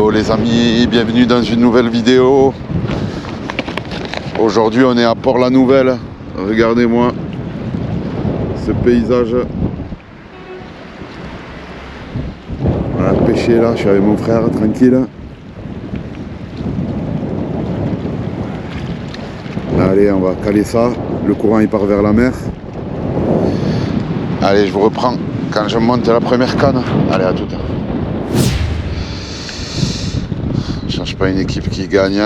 Hello les amis, bienvenue dans une nouvelle vidéo. Aujourd'hui on est à Port-la-Nouvelle. Regardez-moi ce paysage. Voilà, pêcher là, je suis avec mon frère tranquille. Allez, on va caler ça. Le courant il part vers la mer. Allez, je vous reprends quand je monte la première canne. Allez, à tout. Je cherche pas une équipe qui gagne.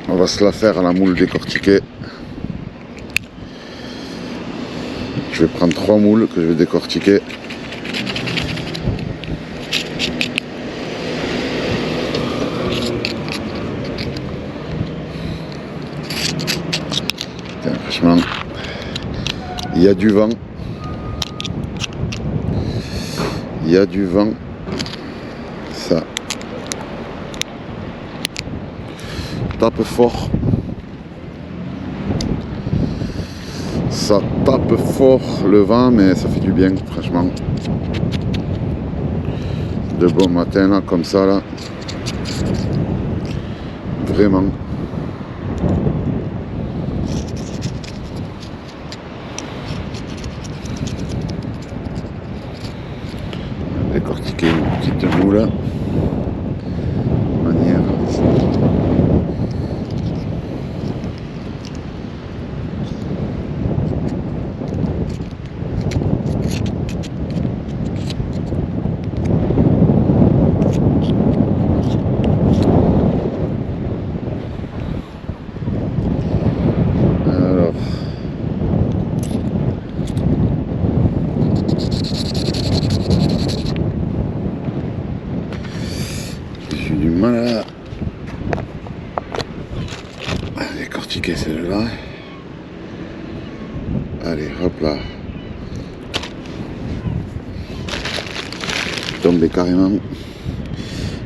On va se la faire à la moule décortiquée. Je vais prendre 3 moules que je vais décortiquer. Tiens, franchement, il y a du vent. Il y a du vent. Ça tape fort. Ça tape fort le vent, mais ça fait du bien, franchement. De bon matin là, comme ça là. Vraiment. Décortiquer une petite moule. Manière. Alors. J'ai du mal à décortiquer celle-là. Allez, hop là. Tomber carrément.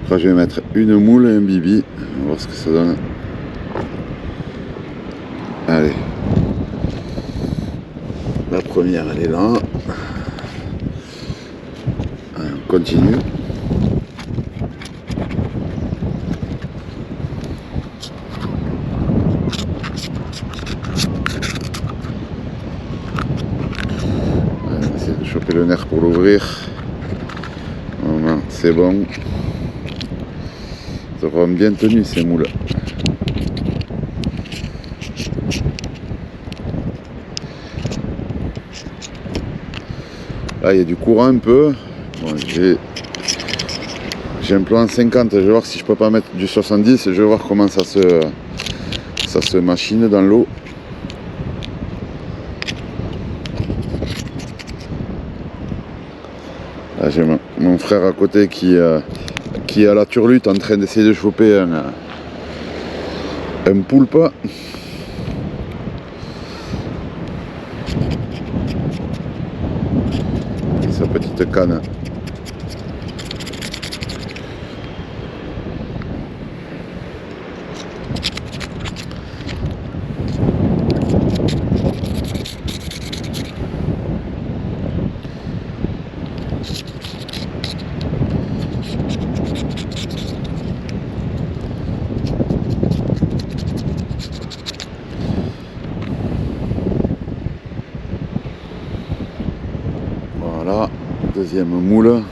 Après, je vais mettre une moule et un bibi. On va voir ce que ça donne. Allez. La première, elle est là. Allez, on continue. On va essayer de choper le nerf pour l'ouvrir. Voilà, c'est bon. Ils auront bien tenu ces moules. Là il y a du courant un peu. Bon, j'ai un plan 50, je vais voir si je peux pas mettre du 70, je vais voir comment ça se machine dans l'eau. Là j'ai mon frère à côté qui est à la turlute en train d'essayer de choper un poulpe. Et sa petite canne. Voilà, deuxième moule.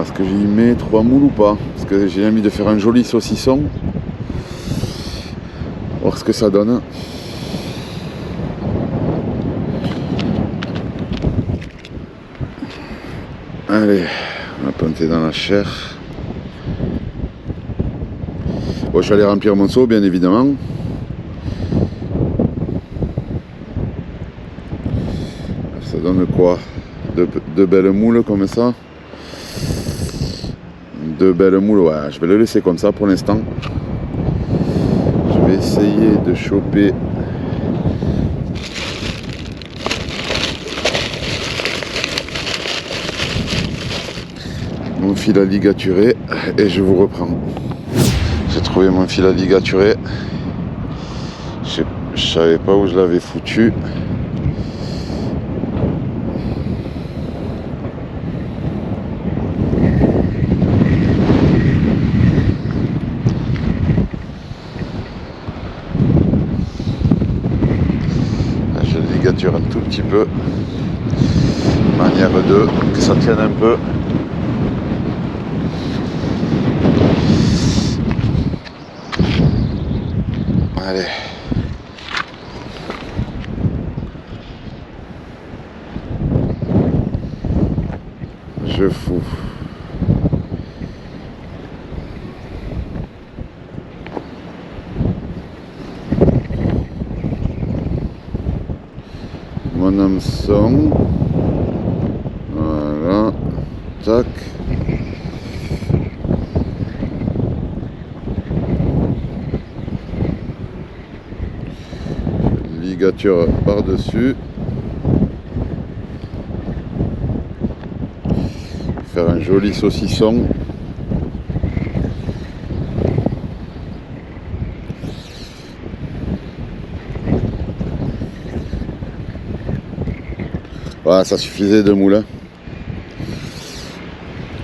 Est-ce que j'y mets 3 moules ou pas? Parce que j'ai envie de faire un joli saucisson. Voir ce que ça donne. Allez, on va planter dans la chair. Bon, je vais aller remplir mon seau, bien évidemment. Ça donne quoi? Deux belles moules comme ça. 2 belles moules, ouais, je vais le laisser comme ça pour l'instant. Je vais essayer de choper mon fil à ligaturer et je vous reprends. J'ai trouvé mon fil à ligaturer. Je savais pas où je l'avais foutu. ligature un tout petit peu. Manière de que ça tienne un peu. Allez. Je fous. Mon hameçon. Voilà. Tac. Ligature par-dessus. Faire un joli saucisson. Voilà, ça suffisait de moulin.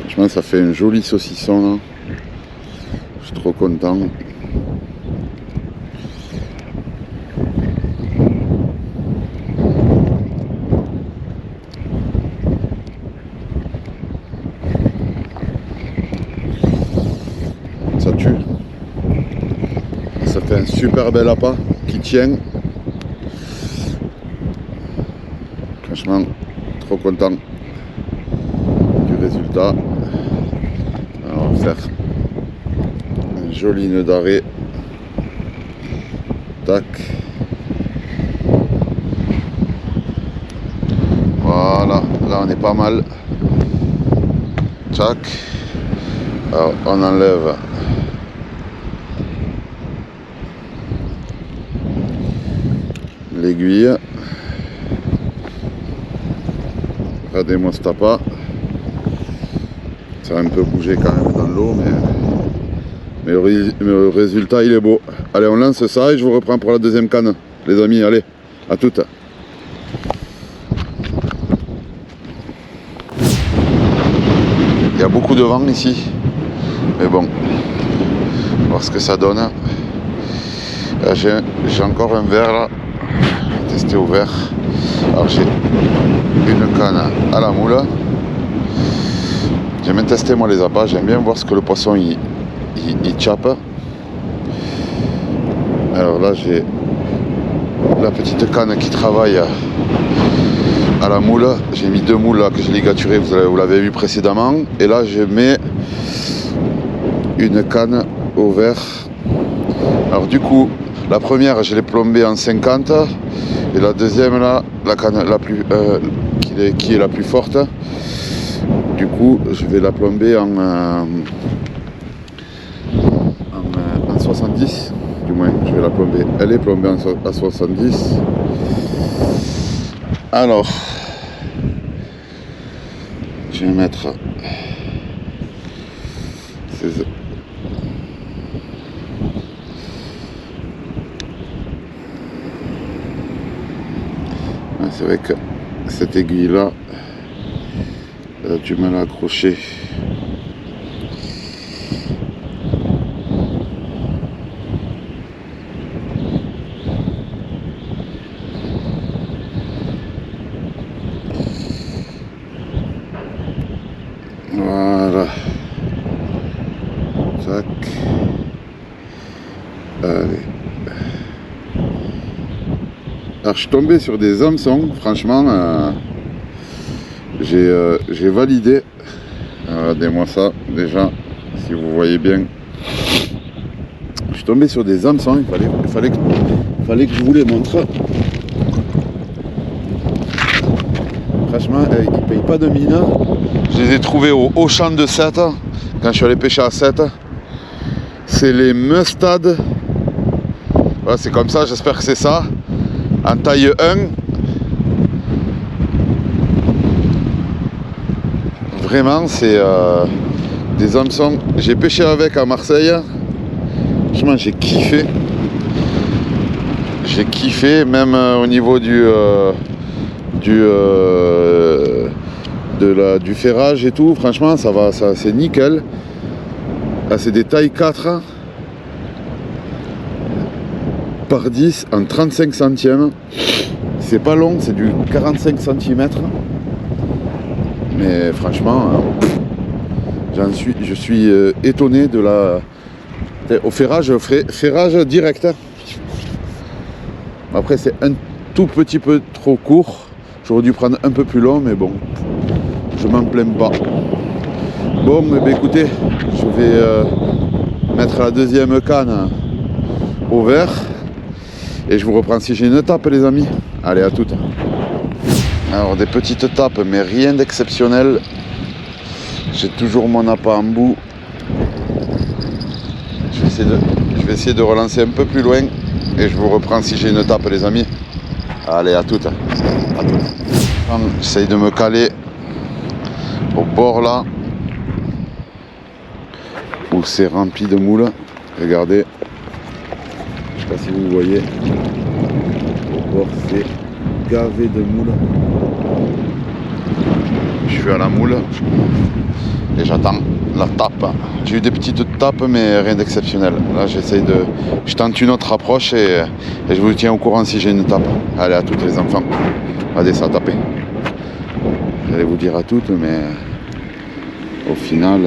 Franchement, ça fait un joli saucisson là. Je suis trop content. Ça tue. Ça fait un super bel appât qui tient. Franchement, trop content du résultat. Alors, on va faire un joli nœud d'arrêt. Tac. Voilà, là on est pas mal. Tac. Alors, on enlève l'aiguille. Regardez-moi ce tapas. Ça va un peu bouger quand même dans l'eau, mais le résultat il est beau. Allez, on lance ça et je vous reprends pour la deuxième canne. Les amis, allez, à toutes. Il y a beaucoup de vent ici. Mais bon, on va voir ce que ça donne. Là, j'ai encore un verre là. Je vais tester au verre. Alors j'ai une canne à la moule. J'aime bien tester moi les appâts, j'aime bien voir ce que le poisson il chape. Alors là j'ai la petite canne qui travaille à la moule. J'ai mis 2 moules là que j'ai ligaturées, vous l'avez vu précédemment. Et là je mets une canne au verre. Alors du coup, la première je l'ai plombée en 50 et la deuxième là, la canne la plus qui est la plus forte. Du coup, je vais la plomber en 70, du moins, je vais la plomber. Elle est plombée à 70. Alors, je vais mettre ces... C'est vrai que cette aiguille là, elle a du mal à accrocher. Voilà. Tac. Allez. Alors je suis tombé sur des hameçons, franchement, j'ai validé. Regardez-moi ça, déjà, si vous voyez bien. Je suis tombé sur des hameçons, il fallait que je vous les montre. Franchement, ils ne payent pas de mine. Je les ai trouvés au Auchan de Sète, quand je suis allé pêcher à Sète. C'est les Mustad. Voilà, c'est comme ça, j'espère que c'est ça. En taille 1. Vraiment, c'est des hameçons. J'ai pêché avec à Marseille. Franchement, j'ai kiffé. J'ai kiffé, même au niveau du ferrage et tout. Franchement, ça va, ça, c'est nickel. Là, c'est des tailles 4 par 10 en 35 centièmes. C'est pas long, c'est du 45 cm. Mais franchement, je suis étonné de la... Au ferrage direct. Après c'est un tout petit peu trop court. J'aurais dû prendre un peu plus long, mais bon, je m'en plains pas. Bon, mais ben, écoutez, je vais mettre la deuxième canne au vert. Et je vous reprends si j'ai une tape, les amis. Allez, à toutes. Alors, des petites tapes, mais rien d'exceptionnel. J'ai toujours mon appât en bout. Je vais essayer de relancer un peu plus loin. Et je vous reprends si j'ai une tape, les amis. Allez, à toutes. À toutes. J'essaye de me caler au bord là. Où c'est rempli de moules. Regardez. Je sais pas si vous voyez. Au bord, c'est gavé de moules. Je suis à la moule et j'attends la tape. J'ai eu des petites tapes mais rien d'exceptionnel. Là je tente une autre approche et je vous tiens au courant si j'ai une tape. Allez, à toutes les enfants. Allez, ça a tapé. J'allais vous dire à toutes, mais au final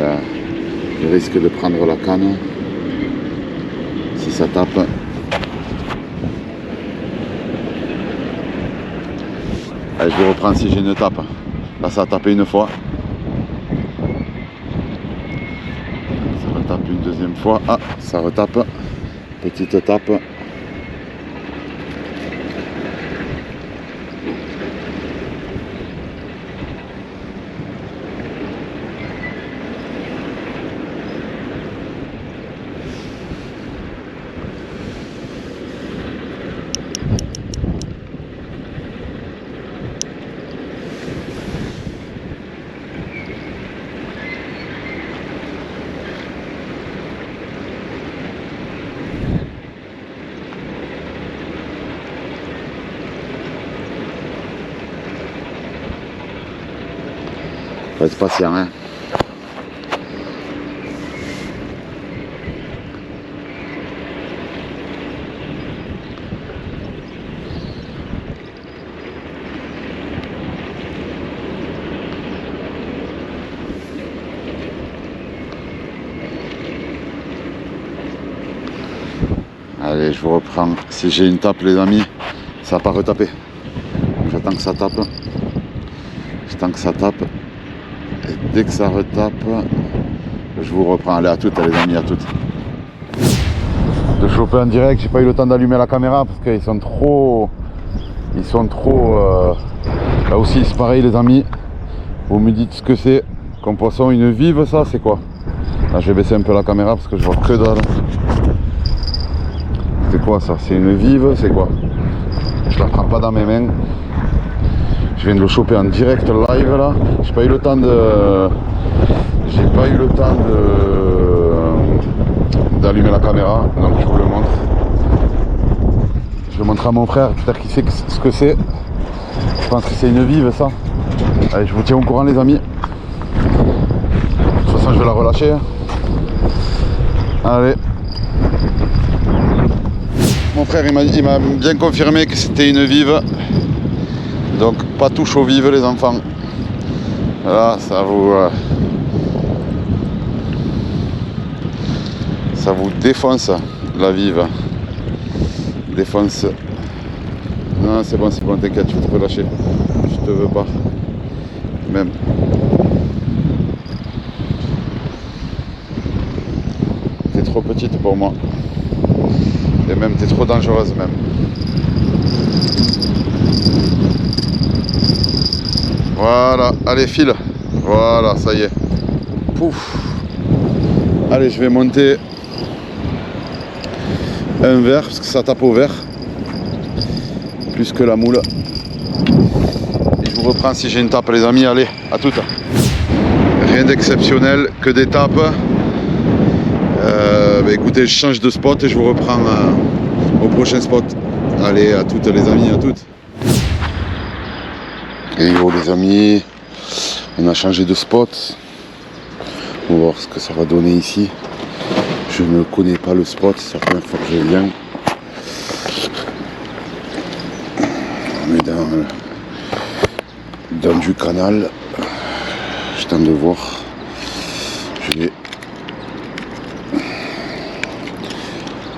je risque de prendre la canne si ça tape. Allez, je vous reprends si j'ai une tape. Là, ça a tapé une fois. Ça retape une deuxième fois. Ah, ça retape. Petite tape. Faut être patient, hein. Allez, je vous reprends. Si j'ai une tape, les amis, ça va pas retaper. J'attends que ça tape. J'attends que ça tape. Et dès que ça retape, je vous reprends. Allez, à toutes, les amis, à toutes. De choper en direct, j'ai pas eu le temps d'allumer la caméra parce qu'ils sont trop... Là aussi, c'est pareil, les amis. Vous me dites ce que c'est. Comme poisson, une vive, ça, c'est quoi? Là, je vais baisser un peu la caméra parce que je vois que dalle. C'est quoi ça? C'est une vive, c'est quoi? Je la prends pas dans mes mains. Je viens de le choper en direct live là. J'ai pas eu le temps d'allumer la caméra, donc je vous le montre. Je le montre à mon frère, peut-être qu'il sait ce que c'est. Je pense que c'est une vive ça. Allez, je vous tiens au courant les amis. De toute façon je vais la relâcher. Allez. Mon frère il m'a bien confirmé que c'était une vive. Donc pas touche aux vives les enfants. Là ça vous défonce la vive. Défonce. Non c'est bon, t'inquiète, je vais te relâcher. Je te veux pas. Même. T'es trop petite pour moi. Et même t'es trop dangereuse même. Voilà, allez file. Voilà, ça y est. Pouf. Allez, je vais monter un verre parce que ça tape au vert. Plus que la moule. Et je vous reprends si j'ai une tape les amis, allez, à toutes. Rien d'exceptionnel, que des tapes. Écoutez, je change de spot et je vous reprends au prochain spot. Allez, à toutes les amis, à toutes. Et yo les amis, on a changé de spot. On va voir ce que ça va donner ici. Je ne connais pas le spot, c'est la première fois que je viens. On est dans du canal. J'attends de voir.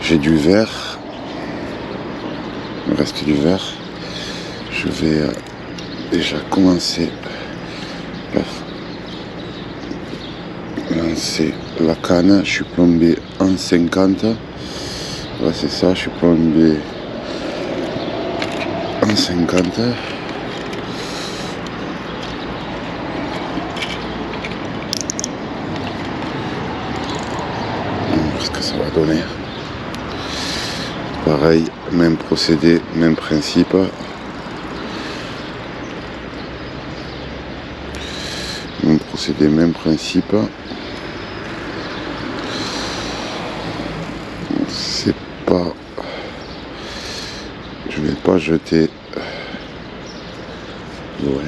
J'ai du verre. Il me reste du verre. Je vais déjà commencer par lancer la canne. Je suis plombé en 50. Ouais, c'est ça, je suis plombé en 50. Ce que ça va donner. Pareil, même procédé, même principe. Même procédé, même principe. C'est pas... Je vais pas jeter l'OM.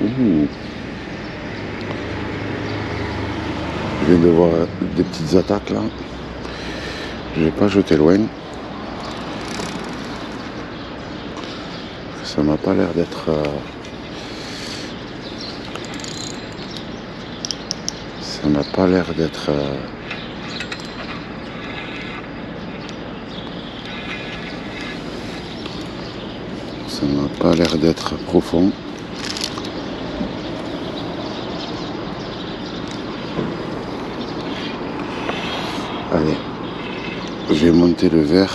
Ouh. Je viens de voir des petites attaques là. Je vais pas jeter loin. Ça m'a pas l'air d'être... Ça m'a pas l'air d'être... Ça m'a pas l'air d'être profond. Allez, je vais monter le verre.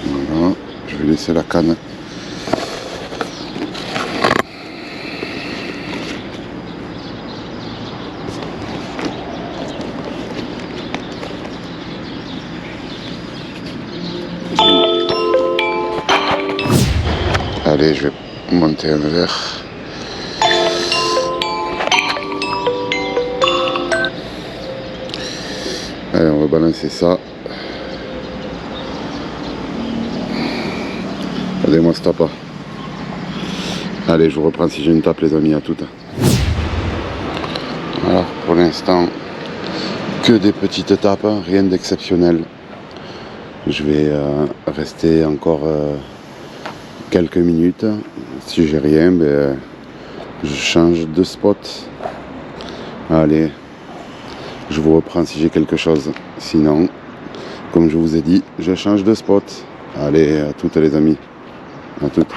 Voilà, je vais laisser la canne. Allez, je vais monter un verre. Allez, on va balancer ça. Allez, moi, stop pas. Allez, je vous reprends si j'ai une tape, les amis, à toutes. Alors, pour l'instant, que des petites tapes, rien d'exceptionnel. Je vais rester encore quelques minutes. Si j'ai rien, ben, je change de spot. Allez, je vous reprends si j'ai quelque chose. Sinon, comme je vous ai dit, je change de spot. Allez, à toutes les amis. À toutes.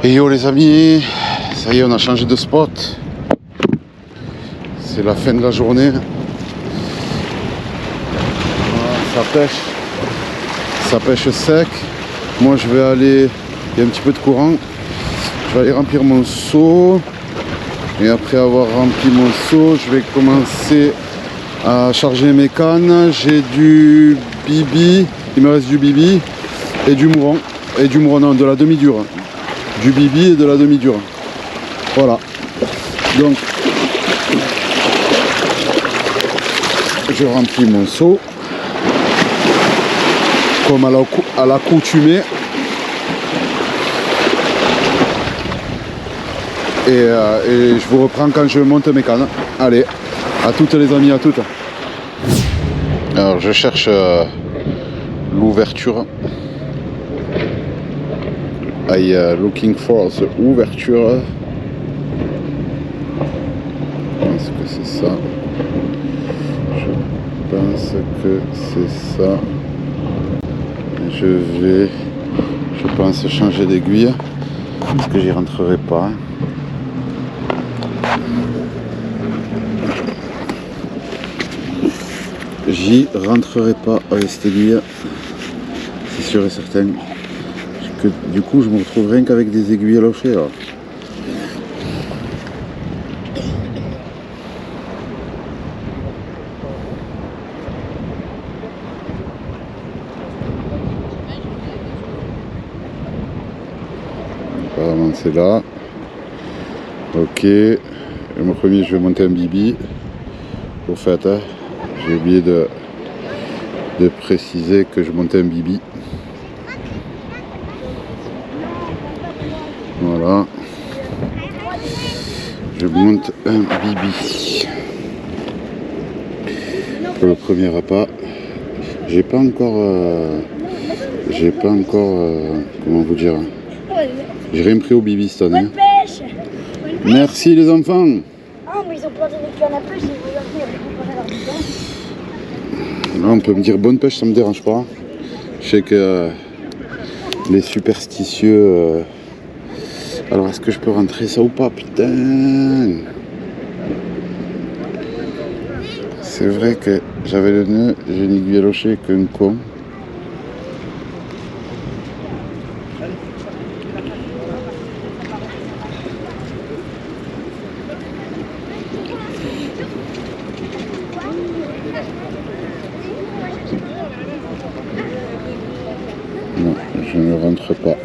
Et yo les amis, ça y est, on a changé de spot. C'est la fin de la journée. Voilà, ça pêche sec. Moi je vais aller, il y a un petit peu de courant. Je vais aller remplir mon seau. Et après avoir rempli mon seau, je vais commencer à charger mes cannes. J'ai du bibi, il me reste du bibi et du mouron. Et du mouron, non, de la demi-dure. Du bibi et de la demi-dure. Voilà. Donc, je remplis mon seau. Comme à l'accoutumée. Et je vous reprends quand je monte mes cannes. Allez, à toutes les amis, à toutes. Alors je cherche l'ouverture. I looking for the ouverture. Je pense que c'est ça. Je pense que c'est ça. Je pense changer d'aiguille parce que j'y rentrerai pas. J'y rentrerai pas avec cette aiguille, c'est sûr et certain. Que, du coup, je me retrouve rien qu'avec des aiguilles lochées là. Apparemment c'est là. Ok. Le premier, je vais monter un bibi. Au fait, j'ai oublié de préciser que je montais un bibi. Voilà. Je monte un bibi pour le premier repas. J'ai pas encore comment vous dire, j'ai rien pris au bibi cette année. Bonne pêche. Merci les enfants. Ah mais ils ont planté des cannes à pêche, ils vont leur dire. Là, on peut me dire bonne pêche, ça me dérange pas. Je sais que les superstitieux. Alors est-ce que je peux rentrer ça ou pas? Putain. C'est vrai que j'avais le nœud, j'ai une aiguille lochée qu'un con. Non, je ne rentre pas.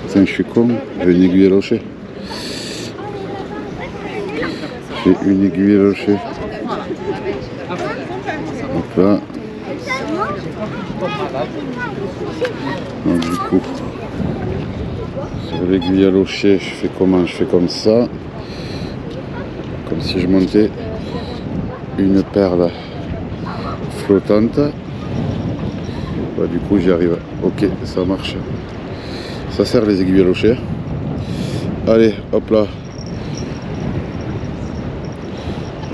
Tiens, je suis con, j'ai une aiguille lochée. J'ai une aiguille lochée. Donc là. Donc, du coup, sur l'aiguille lochée, je fais comment? Je fais comme ça. Comme si je montais une perle flottante. Bah, du coup, j'y arrive. Ok, ça marche. Ça sert les aiguilles lochées. Allez, hop là.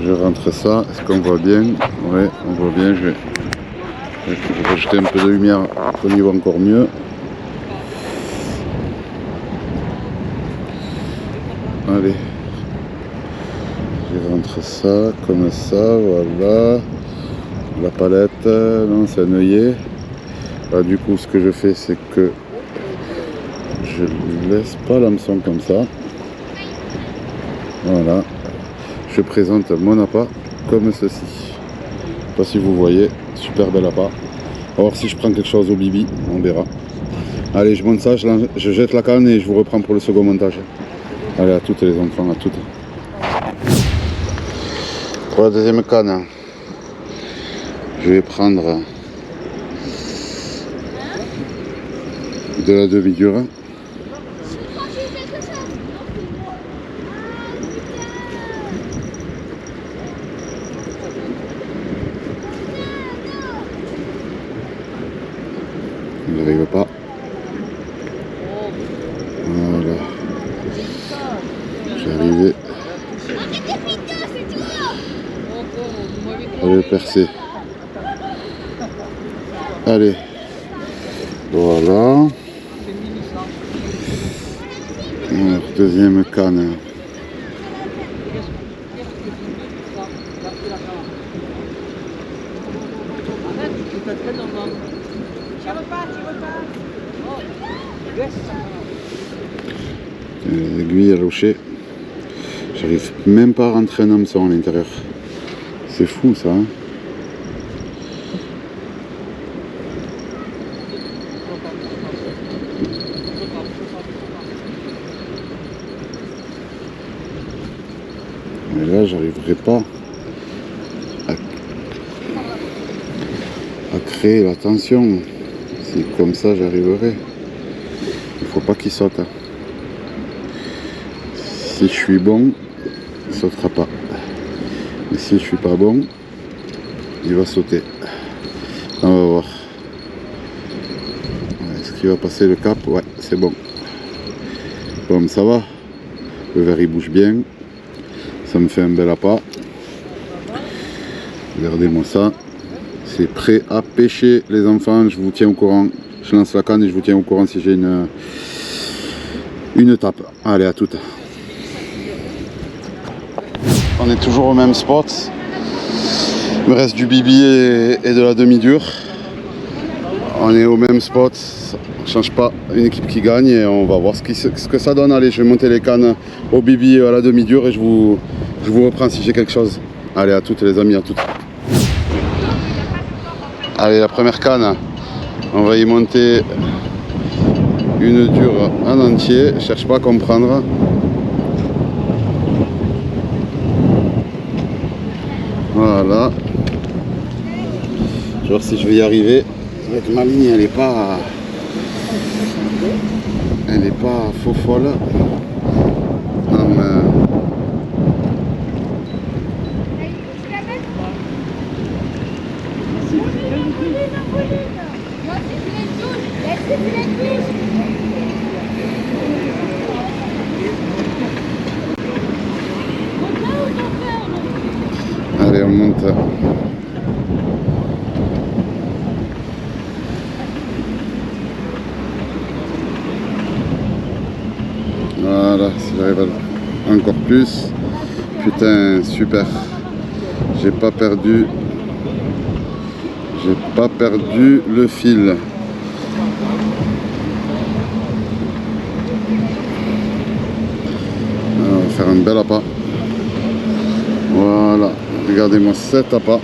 Je rentre ça. Est-ce qu'on voit bien? Ouais, on voit bien. Je vais rajouter un peu de lumière pour qu'on y voit encore mieux. Allez. Je rentre ça comme ça. Voilà. La palette. Non, c'est un œillet. Là, du coup, ce que je fais, c'est que je laisse pas l'hameçon comme ça. Voilà. Je présente mon appât comme ceci. Je sais pas si vous voyez, super bel appât. On va voir si je prends quelque chose au bibi, on verra. Allez, je monte ça, je jette la canne et je vous reprends pour le second montage. Allez, à toutes les enfants, à toutes. Pour la deuxième canne, je vais prendre de la demi-dure. Il n'arrive pas. Voilà. J'ai arrivé. Allez, percer. Allez. Voilà. Alors, deuxième canne. Les aiguilles à locher. J'arrive même pas à rentrer un hameçon à l'intérieur. C'est fou ça. Hein, mais là, j'arriverai pas à créer la tension. Si comme ça, j'arriverai. Il faut pas qu'il saute. Hein. Si je suis bon, il sautera pas. Mais si je suis pas bon, il va sauter. On va voir. Est-ce qu'il va passer le cap? Ouais, c'est bon. Bon, ça va. Le verre il bouge bien. Ça me fait un bel appât. Regardez-moi ça. C'est prêt à pêcher les enfants. Je vous tiens au courant. Je lance la canne et je vous tiens au courant si j'ai une tape. Allez, à toutes. On est toujours au même spot. Il me reste du bibi et de la demi-dure. On est au même spot. Ça ne change pas. Une équipe qui gagne et on va voir ce que ça donne. Allez, je vais monter les cannes au bibi et à la demi-dure et je vous reprends si j'ai quelque chose. Allez, à toutes les amis, à toutes. Allez, la première canne. On va y monter une dure en entier. Je cherche pas à comprendre. Voilà. Je vais voir si je vais y arriver. Avec ma ligne, elle est pas faux folle. Non, mais Allez, on monte. Voilà, si j'arrive à encore plus. Putain, super. J'ai pas perdu le fil. On va faire un bel appât. Voilà, regardez-moi cet appât.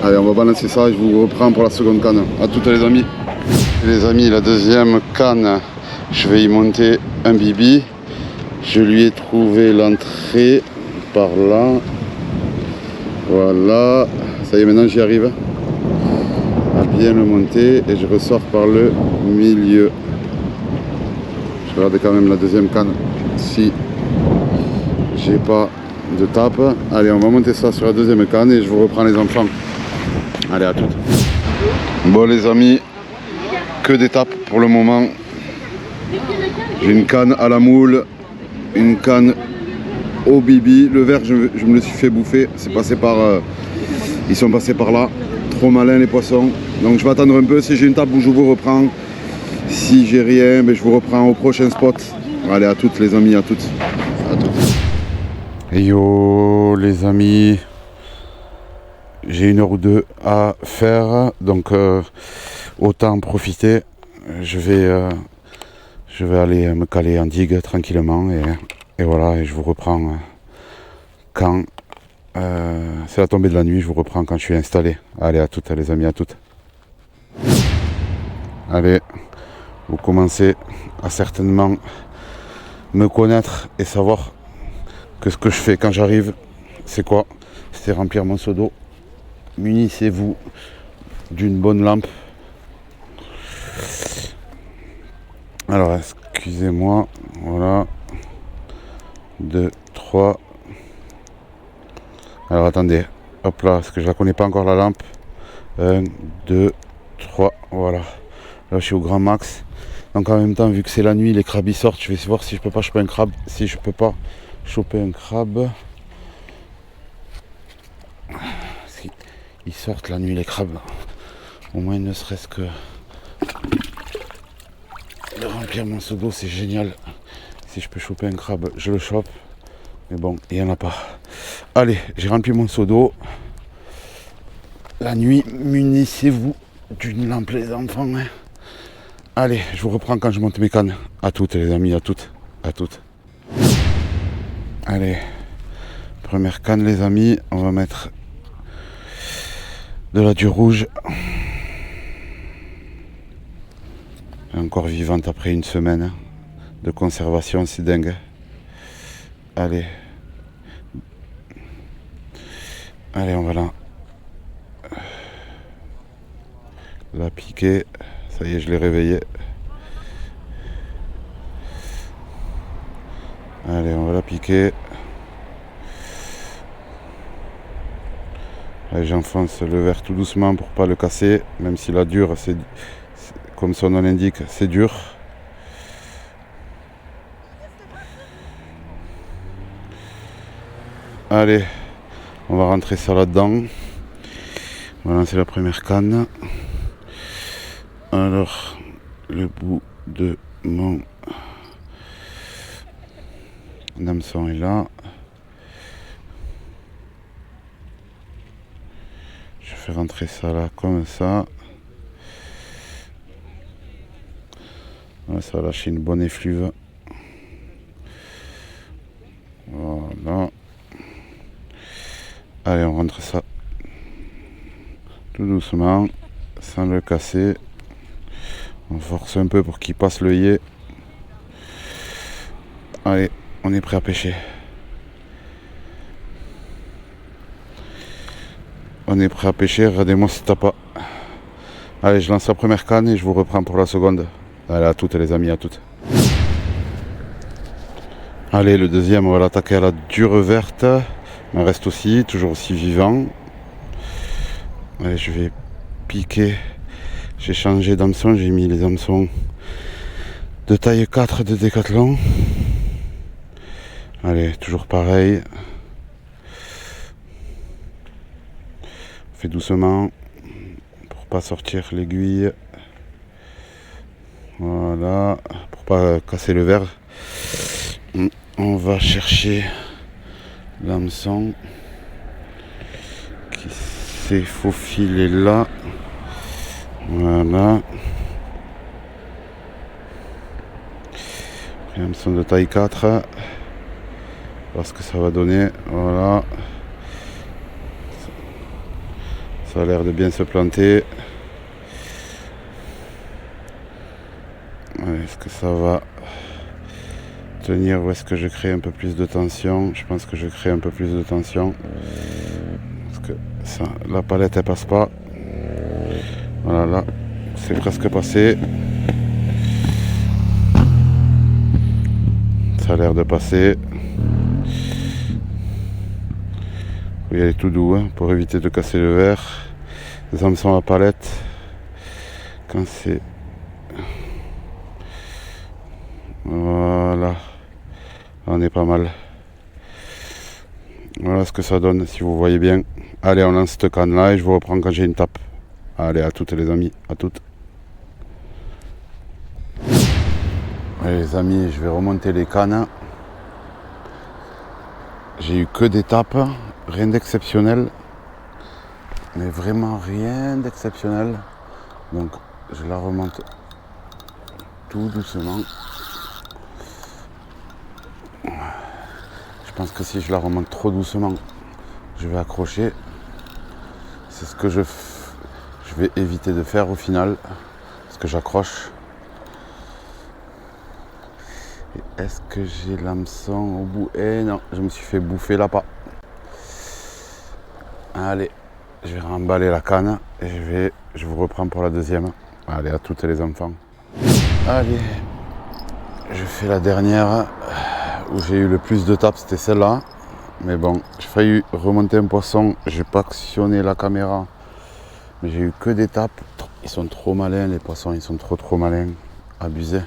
Allez, on va balancer ça et je vous reprends pour la seconde canne. À toutes les amis. Les amis, la deuxième canne, je vais y monter un bibi. Je lui ai trouvé l'entrée par là. Voilà, ça y est, maintenant j'y arrive à bien le monter et je ressors par le milieu. Je regarde quand même la deuxième canne si j'ai pas de tape. Allez, on va monter ça sur la deuxième canne et je vous reprends les enfants. Allez, à toutes. Bon les amis, que des tapes pour le moment. J'ai une canne à la moule, une canne au bibi. Le verre, je me le suis fait bouffer. C'est passé par, ils sont passés par là. Trop malins les poissons. Donc je vais attendre un peu. Si j'ai une table où je vous reprends. Si j'ai rien, ben, je vous reprends au prochain spot. Allez, à toutes les amis, à toutes. À toutes. Et yo les amis. J'ai 1 heure ou 2 à faire. Donc autant en profiter. Je vais aller me caler en digue tranquillement. Et voilà, et je vous reprends quand c'est la tombée de la nuit, je vous reprends quand je suis installé. Allez, à toutes les amis, à toutes. Allez, vous commencez à certainement me connaître et savoir que ce que je fais quand j'arrive, c'est quoi? C'est remplir mon seau d'eau. Munissez-vous d'une bonne lampe. Alors, excusez-moi, voilà. 2, 3. Alors attendez, hop là, parce que je la connais pas encore la lampe. 1, 2, 3, voilà. Là je suis au grand max. Donc en même temps, vu que c'est la nuit, les crabes ils sortent. Je vais voir si je peux pas choper un crabe. Si je peux pas choper un crabe. Ils sortent la nuit les crabes. Au moins ne serait-ce que de remplir mon seau d'eau, c'est génial. Si je peux choper un crabe, je le chope. Mais bon, il n'y en a pas. Allez, j'ai rempli mon seau d'eau. La nuit, munissez-vous d'une lampe les enfants. Hein. Allez, je vous reprends quand je monte mes cannes. À toutes les amis, à toutes. À toutes. Allez, première canne les amis. On va mettre de la dure rouge. Encore vivante après une semaine de conservation, c'est dingue. Allez. Allez, on va la piquer. Ça y est, je l'ai réveillé. Allez, on va la piquer. Allez, j'enfonce le verre tout doucement pour pas le casser, même si la dure, c'est comme son nom l'indique, c'est dur. Allez, on va rentrer ça là-dedans. Voilà, c'est la première canne. Alors, le bout de mon hameçon est là. Je fais rentrer ça là comme ça. Ça va lâcher une bonne effluve. Voilà. Allez, on rentre ça tout doucement, sans le casser. On force un peu pour qu'il passe l'œillet. Allez, on est prêt à pêcher. On est prêt à pêcher, regardez-moi si t'as pas. Allez, je lance la première canne et je vous reprends pour la seconde. Allez, à toutes les amis, à toutes. Allez, le deuxième, on va l'attaquer à la dure verte. Il reste aussi, toujours aussi vivant. Allez, je vais piquer J'ai changé d'hameçon, j'ai mis les hameçons de taille 4 de Decathlon. Allez, toujours pareil. On fait doucement pour pas sortir l'aiguille. Voilà, pour pas casser le verre. On va chercher l'hameçon qui s'est faufilé là. Voilà. Hameçon de taille 4. Voir ce que ça va donner. Voilà. Ça a l'air de bien se planter. Est-ce que ça va tenir ou est-ce que je crée un peu plus de tension? Je pense que je crée un peu plus de tension. Parce que ça, la palette elle passe pas. Voilà, là, c'est presque passé. Ça a l'air de passer. Faut y aller tout doux hein, pour éviter de casser le verre. Les hameçons à palette, quand c'est... Voilà, on est pas mal. Voilà ce que ça donne si vous voyez bien. Allez, on lance cette canne là et je vous reprends quand j'ai une tape. Allez, à toutes les amis, à toutes. Allez les amis, je vais remonter les cannes. J'ai eu que des tapes, rien d'exceptionnel. Mais vraiment rien d'exceptionnel. Donc je la remonte tout doucement. Je pense que si je la remonte trop doucement, je vais accrocher. C'est ce que je vais éviter de faire au final. Parce que j'accroche. Et est-ce que j'ai l'hameçon au bout? Eh non, je me suis fait bouffer là-bas. Allez, je vais remballer la canne et je vous reprends pour la deuxième. Allez, à toutes les enfants. Allez, je fais la dernière où j'ai eu le plus de tapes, c'était celle-là. Mais bon, j'ai failli remonter un poisson, j'ai pas actionné la caméra. Mais j'ai eu que des tapes. Ils sont trop malins les poissons, ils sont trop malins. Abusés,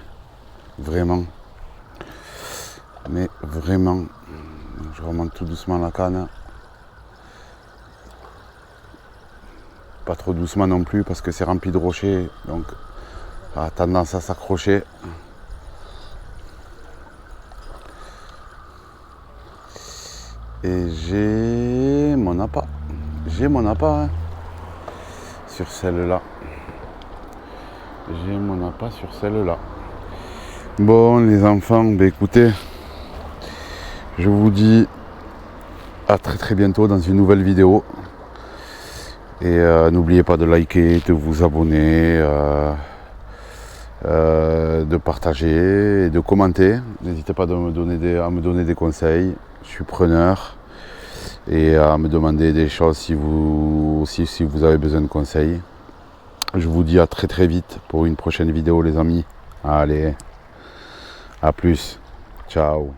vraiment. Mais vraiment, je remonte tout doucement la canne. Pas trop doucement non plus parce que c'est rempli de rochers, donc ça a tendance à s'accrocher. Et j'ai mon appât. Hein, sur celle-là. J'ai mon appât sur celle-là. Bon les enfants, ben écoutez, je vous dis à très bientôt dans une nouvelle vidéo. Et n'oubliez pas de liker, de vous abonner, de partager et de commenter. N'hésitez pas à me donner des conseils. Je suis preneur. Et à me demander des choses si vous avez besoin de conseils. Je vous dis à très vite pour une prochaine vidéo les amis. Allez, à plus. Ciao.